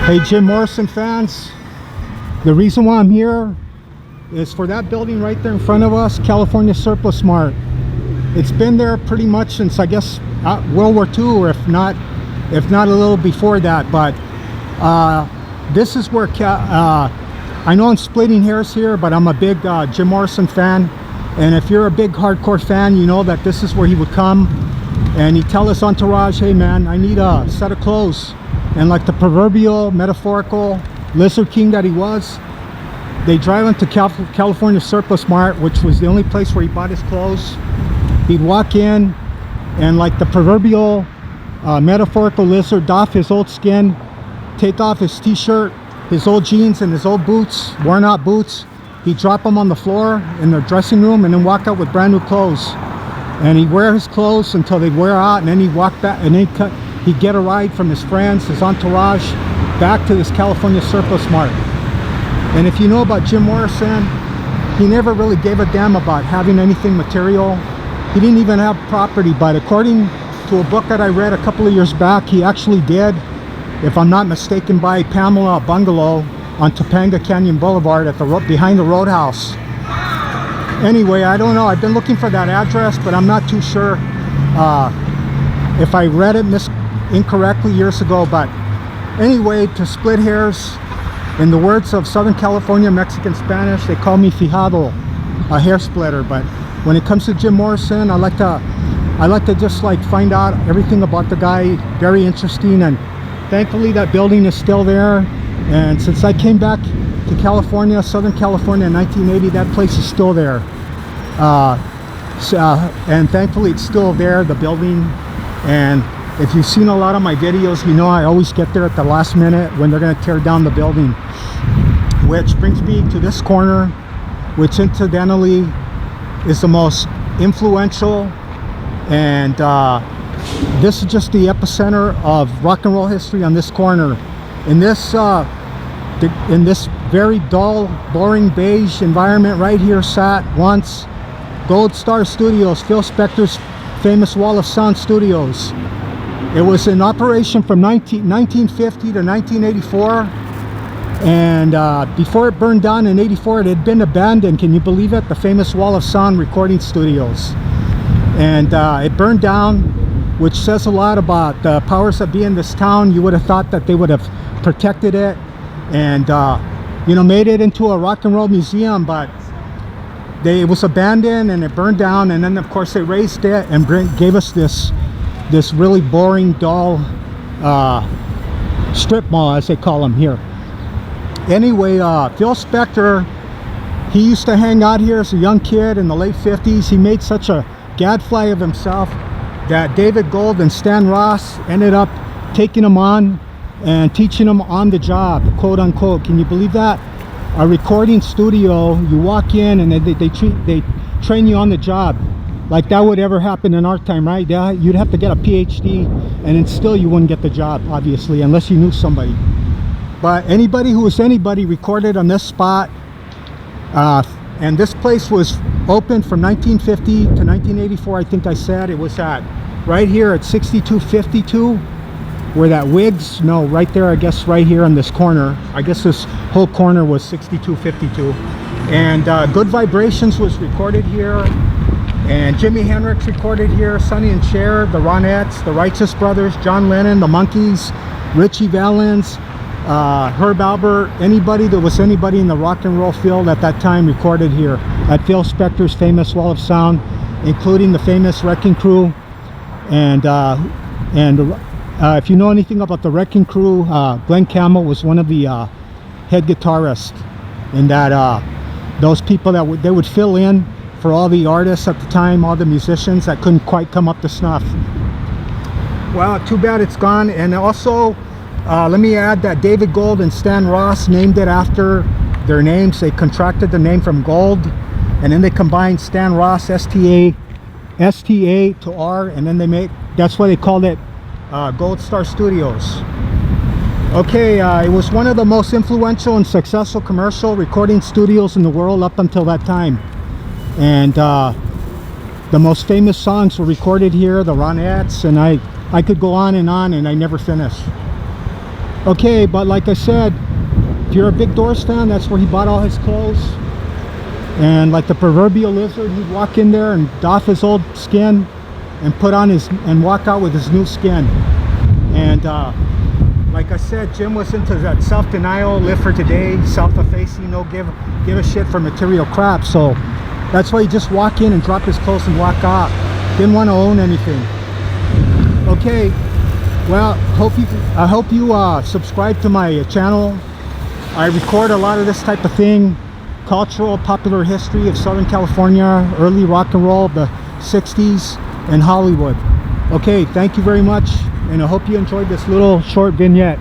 Hey Jim Morrison fans, the reason why I'm here is for that building right there in front of us, California Surplus Mart. It's been there pretty much since, I guess, World War II, or if not a little before that. But this is where I know I'm splitting hairs here, but I'm a big Jim Morrison fan, and if you're a big hardcore fan, you know that this is where he would come and he'd tell his entourage, hey man, I need a set of clothes. And like the proverbial metaphorical lizard king that he was, they drive him to California Surplus Mart, which was the only place where he bought his clothes. He'd walk in and, like the proverbial metaphorical lizard, doff his old skin, take off his t-shirt, his old jeans and his old boots, worn out boots. He'd drop them on the floor in their dressing room and then walk out with brand new clothes. And he'd wear his clothes until they'd wear out, and then he'd walk back, and then he'd get a ride from his friends, his entourage, back to this California Surplus Mart. And if you know about Jim Morrison, he never really gave a damn about having anything material. He didn't even have property, but according to a book that I read a couple of years back, he actually did, if I'm not mistaken, buy Pamela Bungalow on Topanga Canyon Boulevard at behind the Roadhouse. Anyway, I don't know, I've been looking for that address, but I'm not too sure if I read it incorrectly years ago. But anyway, to split hairs, in the words of Southern California Mexican Spanish, they call me fijado, a hair splitter. But when it comes to Jim Morrison, I like to just like find out everything about the guy. Very interesting, and thankfully that building is still there. And since I came back to California, Southern California in 1980, that place is still there. And thankfully it's still there, the building. And if you've seen a lot of my videos, you know I always get there at the last minute when they're going to tear down the building. Which brings me to this corner, which incidentally is the most influential, and this is just the epicenter of rock and roll history on this corner. In this very dull, boring, beige environment right here sat once Gold Star Studios, Phil Spector's famous Wall of Sound Studios. It was in operation from 1950 to 1984, and before it burned down in 84, it had been abandoned. Can you believe it? The famous Wall of Sound recording studios. And it burned down, which says a lot about the powers that be in this town. You would have thought that they would have protected it and you know, made it into a rock and roll museum, but it was abandoned and it burned down. And then of course they raised it and gave us this really boring, dull strip mall, as they call them here. Anyway, Phil Spector, he used to hang out here as a young kid in the late 50s. He made such a gadfly of himself that David Gold and Stan Ross ended up taking him on and teaching him on the job, quote unquote. Can you believe that? A recording studio, you walk in and they train you on the job. Like that would ever happen in our time, right? Yeah, you'd have to get a PhD, and then still you wouldn't get the job, obviously, unless you knew somebody. But anybody who was anybody recorded on this spot. And this place was open from 1950 to 1984, I think I said. It was at right here at 6252, where that Wigs, no, right there, I guess right here on this corner. I guess this whole corner was 6252. And Good Vibrations was recorded here, and Jimi Hendrix recorded here, Sonny and Cher, the Ronettes, the Righteous Brothers, John Lennon, the Monkees, Richie Valens, Herb Albert, anybody that was anybody in the rock and roll field at that time recorded here at Phil Spector's famous Wall of Sound, including the famous Wrecking Crew. And if you know anything about the Wrecking Crew, Glenn Campbell was one of the head guitarists, and that those people that they would fill in for all the artists at the time, all the musicians that couldn't quite come up to snuff. Well, too bad it's gone. And also, let me add that David Gold and Stan Ross named it after their names. They contracted the name from Gold, and then they combined Stan Ross, S-T-A to R, and then that's why they called it Gold Star Studios. Okay, it was one of the most influential and successful commercial recording studios in the world up until that time. And the most famous songs were recorded here, the Ronettes, and I could go on and I never finish. Okay, but like I said, if you're a big Doors fan, that's where he bought all his clothes. And like the proverbial lizard, he'd walk in there and doff his old skin and put on his, and walk out with his new skin. And like I said, Jim was into that self-denial, live for today, self-effacing, no give a shit for material crap. So that's why he just walk in and drop his clothes and walk out. Didn't want to own anything. Okay, well, I hope you subscribe to my channel. I record a lot of this type of thing, cultural, popular history of Southern California, early rock and roll, the 60s, and Hollywood. Okay, thank you very much, and I hope you enjoyed this little short vignette.